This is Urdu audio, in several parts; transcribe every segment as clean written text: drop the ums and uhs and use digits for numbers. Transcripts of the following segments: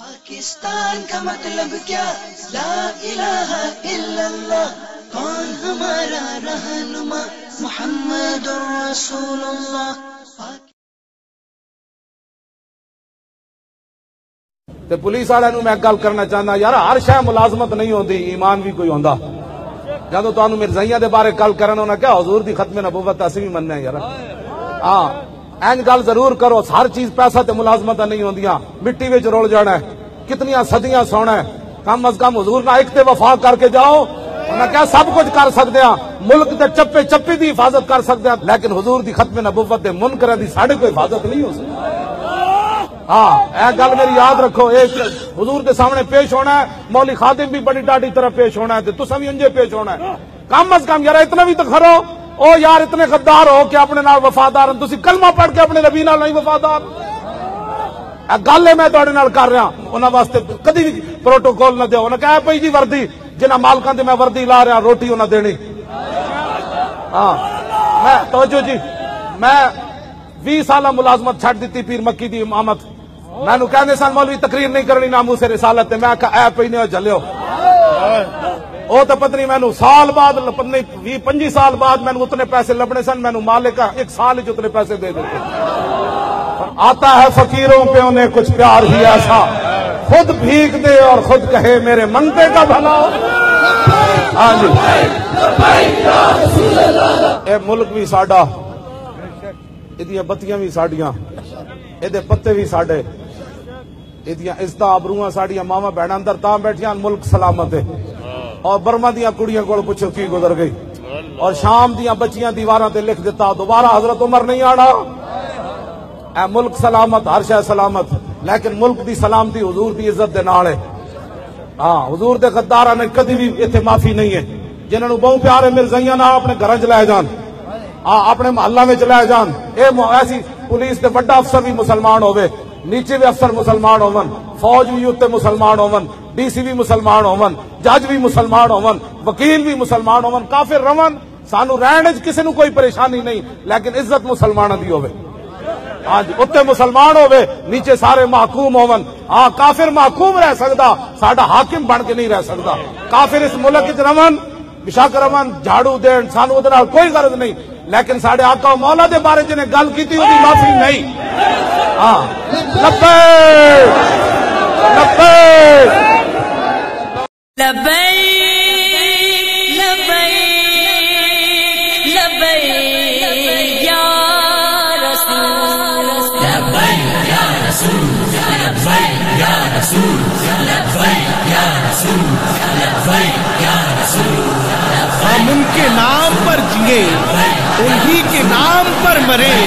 پاکستان کا مطلب کیا؟ لا الہ الا اللہ. کون ہمارا رہنما؟ محمد رسول اللہ. تے پولیس والے نو میں گل کرنا چاہنا یار ہر شے ملازمت نہیں ہوندی، ایمان بھی کوئی ہوندا. جدوں تانوں مرزائیاں دے بارے گل کرن انہاں کہا حضور دی ختم نبوت اسی بھی مننے یار. ہاں این گل ضرور کرو، ہر چیز پیسہ تے ملازمت نہیں ہوندیاں. مٹی وچ رول جانا ہے، کتنیاں صدیاں سونا ہے. کم از کم حضور نہ ایک تے وفا کر کے جاؤ. انہاں کہا سب کچھ کر سکدے ہاں، ملک دے چپے چپی دی حفاظت کر سکدے ہاں، لیکن حضور دی ختم نبوت دے منکراں دی ساڈے کوئی حفاظت نہیں ہو سکتی. ہاں اے گل میری یاد رکھو. ایک حضور کے سامنے پیش ہونا ہے، مولی خادم بھی بڑی ڈاڈی طرح پیش ہونا ہے، تساں بھی انجے پیش ہونا ہے. کم از کم یار اتنا بھی تو کرو. او یار اتنے غدار ہو کہ اپنے نال وفادار ہیں، تسی کلمہ پڑھ کے اپنے نبی نال نہیں وفادار. اے گل ہے میں تہاڈے نال کر رہا. انہاں واسطے کدی بھی پروٹوکول نہ دیو. انہاں کہا پئی جی وردی جنہاں مالکاں تے میں وردی لا رہا روٹی انہاں دینی. ہاں میں توجہ جی، میں 20 سالہ ملازمت چھڈ دیتی پیر مکی دی امامت. مینوں کہندے سن مولوی تقریر نہیں کرنی ناموس رسالت تے. میں کہا اے پئی نہیں جھلیو. او تے پتہ نہیں مینوں سال بعد 20-25 سال بعد مینوں اتنے پیسے لبنے سن. مینوں مالک ایک سال وچ اتنے پیسے دے دیتے. آتا ہے فقیروں پہ انہیں کچھ پیار ہی ایسا، خود بھیک دے اور خود کہے میرے منگتے کا بھلا. ہاں جی اے ملک بھی ساڈا، ایدیاں بتیاں بھی ساڈیاں، ایدے پتے بھی ساڈے، ایدیاں عزت آبروواں ساڈیاں ماواں بہناں اندر تاں بیٹھیاں ملک سلامت ہے. اور برما دیاں کڑیاں کول پوچھو کی گزر گئی. اور شام دیاں بچیاں دیواراں تے لکھ دیتا دوبارہ حضرت عمر نہیں آنا. اے ملک سلامت، ہر شے سلامت، لیکن ملک دی سلامتی حضور دی عزت دے نال ہے. ہاں حضور دے غداراں نے کدی بھی ایتھے معافی نہیں ہے. جنہاں نوں بہت پیارے مرزائیاں نہ اپنے گھراں چ لے جان، اپنے محلہ میں چلے جان. ایسی پولیس دے بڑا افسر بھی مسلمان ہوئے، نیچے بھی افسر مسلمان ہون، فوج بھی اتنے مسلمان ہون، ڈی سی بھی مسلمان ہون، جج بھی مسلمان ہون، وکیل بھی مسلمان ہون، کافر رون. سانو رہن وچ کسی نو کوئی پریشانی نہیں، لیکن عزت مسلماناں دی ہوے. ہاں جی اتنے مسلمان ہوئے، نیچے سارے محکوم ہون. ہاں کافر محکوم رہ سکدا، ساڈا حاکم بن کے نہیں رہ سکدا. کافر اس ملک وچ رون، بشک رون، جھاڑو دین، سانو اودے نال کوئی غرض نہیں، لیکن ساڈے آقا و مولا دے بارے جنے گل کیتی اودی معافی نہیں. ہاں لبیک لبیک لبیک لبیک یا رسول، لبیک یا رسول، لبیک یا رسول، لبیک یا رسول، لبیک یا رسول. ہم ان کے نام پر جیے، انہی کے نام پر مرے،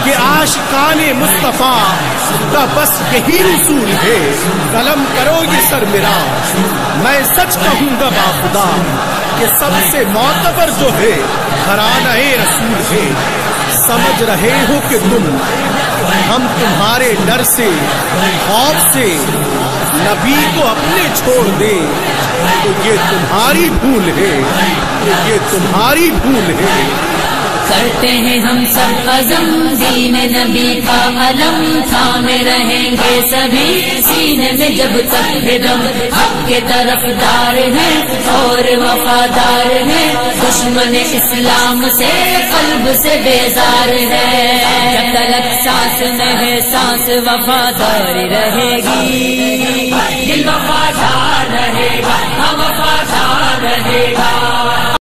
کہ عاشقان مصطفیٰ کا بس یہی رسول ہے. قلم کرو یہ سر میرا، میں سچ کہوں گا باخدا کہ سب سے معتبر جو ہے گھرانہ رسول ہے. سمجھ رہے ہو کہ ہم تمہارے ڈر سے خوف سے نبی کو اپنے چھوڑ دیں تو یہ تمہاری بھول ہے، یہ تمہاری بھول ہے. کرتے ہیں ہم سب عزم، دین نبی کا علم تھامے رہیں گے سبھی سینے میں جب تک ہے دم. حق کے طرفدار ہیں اور وفادار ہیں، دشمن اسلام سے قلب سے بیزار ہے. جب تک سانس میں ہے سانس وفادار رہے گی.